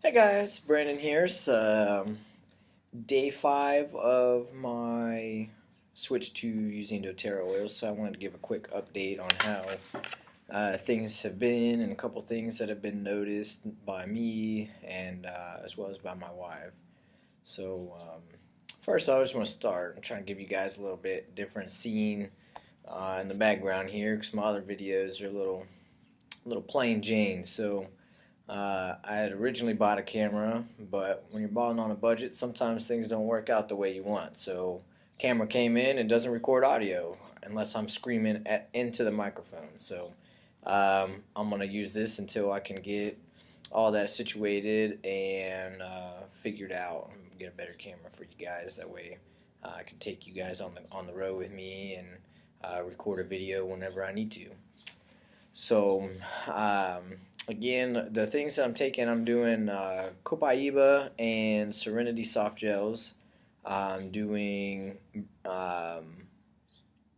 Hey guys, Brandon here. It's day 5 of my switch to using doTERRA oil, so I wanted to give a quick update on how things have been and a couple things that have been noticed by me and as well as by my wife. So first, I just want to start and try and give you guys a little bit different scene in the background here because my other videos are a little plain Jane. So. I had originally bought a camera, but when you're buying on a budget, sometimes things don't work out the way you want. So, camera came in and doesn't record audio unless I'm screaming into the microphone. So, I'm gonna use this until I can get all that situated and figured out and get a better camera for you guys. That way, I can take you guys on the road with me and record a video whenever I need to. So, again, the things that I'm taking, I'm doing Copaiba and Serenity soft gels. I'm doing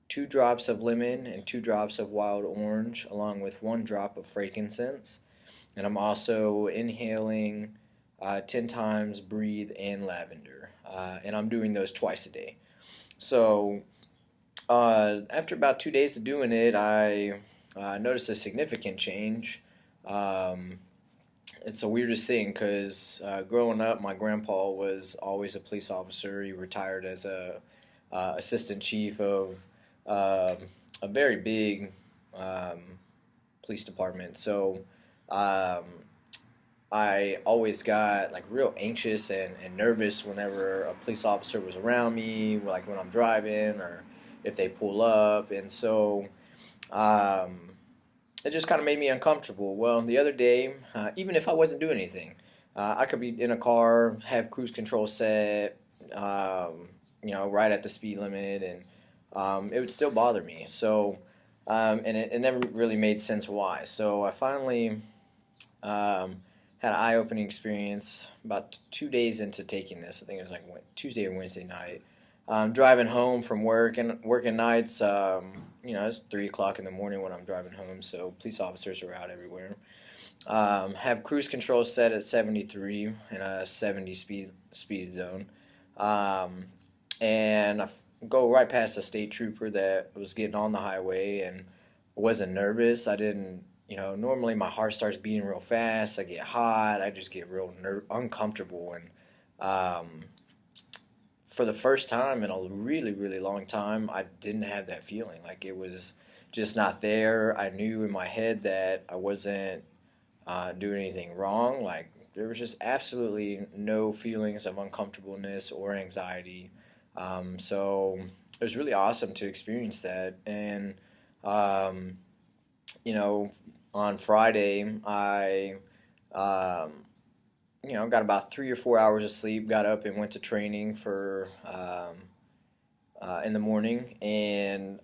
2 drops of lemon and 2 drops of wild orange, along with 1 drop of frankincense. And I'm also inhaling 10 times breathe and lavender. And I'm doing those twice a day. So, after about 2 days of doing it, I noticed a significant change. Um, it's the weirdest thing because growing up, my grandpa was always a police officer. He retired as a assistant chief of a very big um, police department. So um, I always got like real anxious and nervous whenever a police officer was around me, like when I'm driving or if they pull up. And so um, it just kind of made me uncomfortable. Well, the other day, even if I wasn't doing anything, I could be in a car, have cruise control set, right at the speed limit, and it would still bother me. So, and it never really made sense why. So I finally had an eye-opening experience about 2 days into taking this. I think it was like Tuesday or Wednesday night. Driving home from work and working nights, it's 3 o'clock in the morning when I'm driving home, so police officers are out everywhere. Have cruise control set at 73 in a 70 speed zone, um, and go right past a state trooper that was getting on the highway and wasn't nervous. I didn't, normally my heart starts beating real fast. I get hot. I just get real uncomfortable and. For the first time in a really, really long time, I didn't have that feeling. Like it was just not there. I knew in my head that I wasn't doing anything wrong. Like there was just absolutely no feelings of uncomfortableness or anxiety. So it was really awesome to experience that. And, um, you know, on Friday, I got about 3 or 4 hours of sleep, got up and went to training for in the morning, and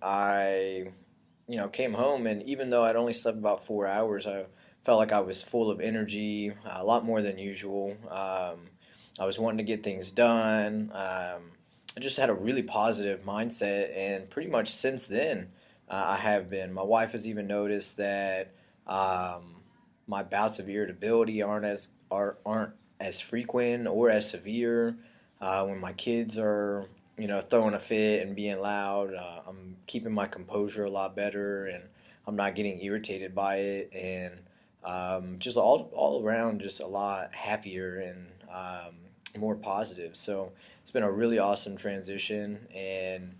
came home, and even though I'd only slept about 4 hours, I felt like I was full of energy, a lot more than usual. I was wanting to get things done. I just had a really positive mindset, and pretty much since then, I have been. My wife has even noticed that my bouts of irritability aren't as frequent or as severe. When my kids are throwing a fit and being loud, I'm keeping my composure a lot better, and I'm not getting irritated by it, and just all around just a lot happier and more positive. So it's been a really awesome transition, and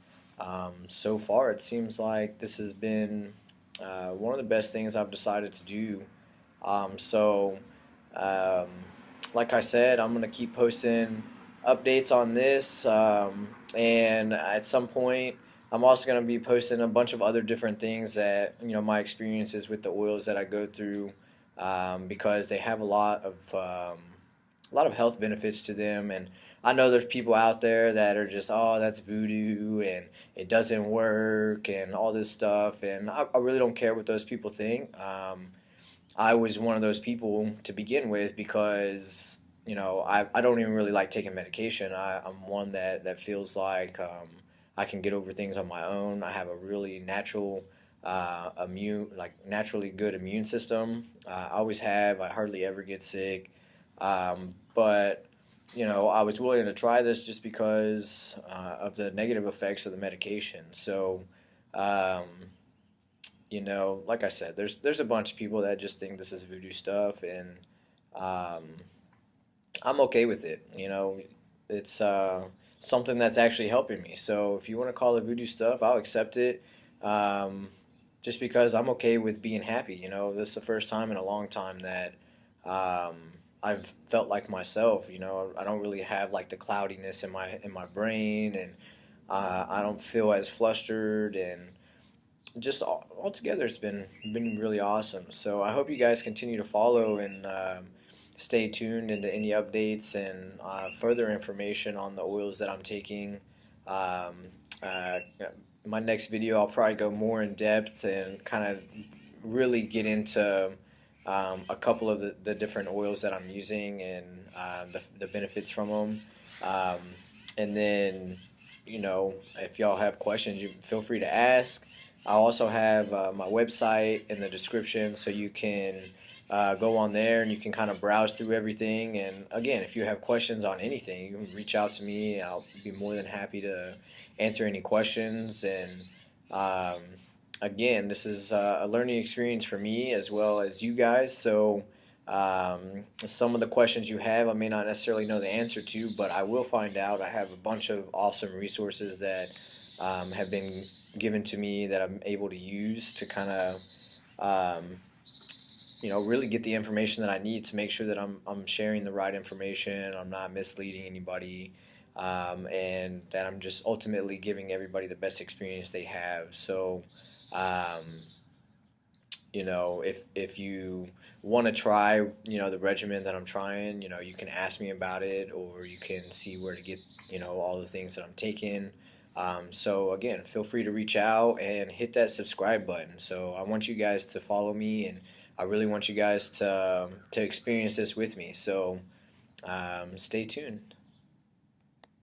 so far it seems like this has been one of the best things I've decided to do. So, um, like I said, I'm gonna keep posting updates on this, and at some point, I'm also gonna be posting a bunch of other different things that my experiences with the oils that I go through, because they have a lot of health benefits to them, and I know there's people out there that are just, oh, that's voodoo and it doesn't work and all this stuff, and I really don't care what those people think. I was one of those people to begin with because I don't even really like taking medication. I'm one that feels like I can get over things on my own. I have a really naturally good immune system. I always have. I hardly ever get sick. But I was willing to try this just because of the negative effects of the medication. So, um, like I said, there's a bunch of people that just think this is voodoo stuff, and um, I'm okay with it. It's something that's actually helping me. So if you want to call it voodoo stuff, I'll accept it. Um, just because I'm okay with being happy. This is the first time in a long time that um, I've felt like myself. I don't really have like the cloudiness in my brain, and I don't feel as flustered, and just altogether it's been really awesome. So I hope you guys continue to follow and stay tuned into any updates and further information on the oils that I'm taking. Um, uh, my next video, I'll probably go more in depth and kind of really get into a couple of the different oils that I'm using and the benefits from them. Um, and then, if y'all have questions, you feel free to ask. I'll also have my website in the description, so you can go on there and you can kind of browse through everything. And again, if you have questions on anything, you can reach out to me. I'll be more than happy to answer any questions. And um, again, this is a learning experience for me as well as you guys. So some of the questions you have, I may not necessarily know the answer to, but I will find out. I have a bunch of awesome resources that have been given to me that I'm able to use to kind of really get the information that I need to make sure that I'm sharing the right information, I'm not misleading anybody, and that I'm just ultimately giving everybody the best experience they have. So, um, if you want to try, the regimen that I'm trying, you can ask me about it, or you can see where to get, all the things that I'm taking. So again, feel free to reach out and hit that subscribe button. So I want you guys to follow me, and I really want you guys to experience this with me. So stay tuned.